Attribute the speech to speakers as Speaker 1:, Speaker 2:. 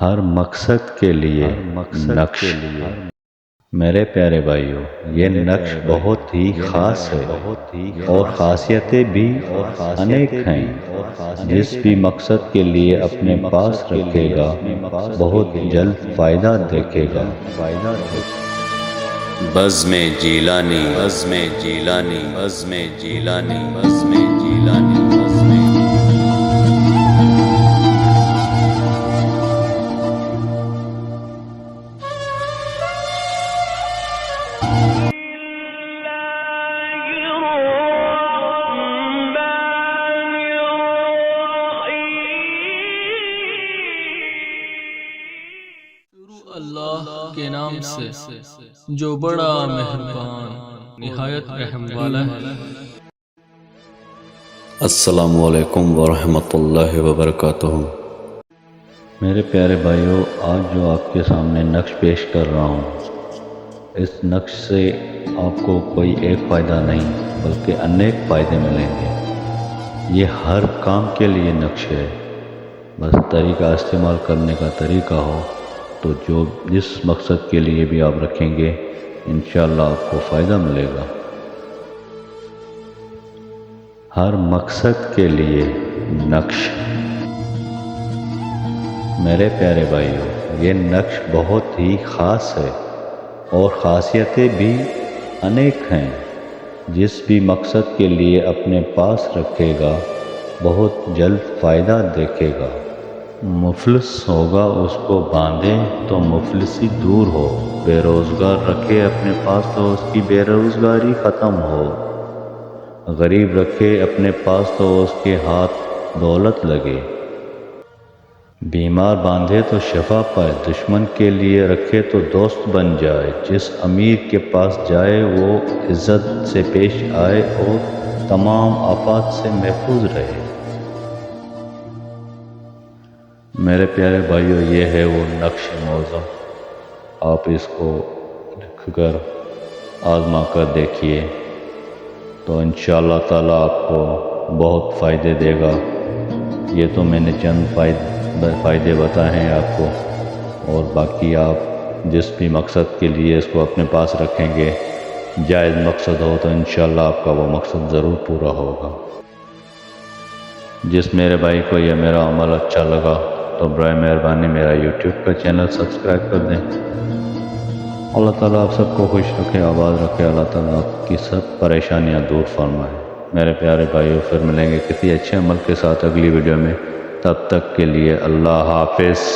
Speaker 1: ہر مقصد کے لیے نقش۔ میرے پیارے بھائیوں، یہ نقش بہت ہی خاص ہے اور خاصیتیں بھی انیک ہیں۔ جس بھی مقصد کے لیے اپنے پاس رکھے گا بہت جلد فائدہ دیکھے گا۔
Speaker 2: بزم جیلانی، بزم جیلانی، بزم جیلانی، بزم جیلانی، بزم
Speaker 3: اللہ کے نام سے جو بڑا مہربان نہایت رحم والا ہے۔
Speaker 2: السلام علیکم ورحمۃ اللہ وبرکاتہ۔
Speaker 1: میرے پیارے بھائیوں، آج جو آپ کے سامنے نقش پیش کر رہا ہوں، اس نقش سے آپ کو کوئی ایک فائدہ نہیں بلکہ انیک فائدے ملیں گے۔ یہ ہر کام کے لیے نقش ہے، بس طریقہ استعمال کرنے کا طریقہ ہو تو جس مقصد کے لیے بھی آپ رکھیں گے انشاءاللہ آپ کو فائدہ ملے گا۔ ہر مقصد کے لیے نقش۔ میرے پیارے بھائیوں، یہ نقش بہت ہی خاص ہے اور خاصیتیں بھی انیک ہیں۔ جس بھی مقصد کے لیے اپنے پاس رکھے گا بہت جلد فائدہ دیکھے گا۔ مفلس ہوگا اس کو باندھے تو مفلسی دور ہو، بے روزگار رکھے اپنے پاس تو اس کی بے روزگاری ختم ہو، غریب رکھے اپنے پاس تو اس کے ہاتھ دولت لگے، بیمار باندھے تو شفا پائے، دشمن کے لیے رکھے تو دوست بن جائے، جس امیر کے پاس جائے وہ عزت سے پیش آئے اور تمام آفات سے محفوظ رہے۔ میرے پیارے بھائیوں، یہ ہے وہ نقش معظم۔ آپ اس کو لکھ کر آزما کر دیکھیے تو انشاءاللہ تعالیٰ آپ کو بہت فائدے دے گا۔ یہ تو میں نے چند فائدے بتائے ہیں آپ کو، اور باقی آپ جس بھی مقصد کے لیے اس کو اپنے پاس رکھیں گے، جائز مقصد ہو تو انشاءاللہ آپ کا وہ مقصد ضرور پورا ہوگا۔ جس میرے بھائی کو یہ میرا عمل اچھا لگا تو برائے مہربانی میرا یوٹیوب کا چینل سبسکرائب کر دیں۔ اللہ تعالیٰ آپ سب کو خوش رکھے، آباد رکھے، اللہ تعالیٰ آپ کی سب پریشانیاں دور فرمائے۔ میرے پیارے بھائیوں، پھر ملیں گے کسی اچھے عمل کے ساتھ اگلی ویڈیو میں، تب تک کے لیے اللہ حافظ۔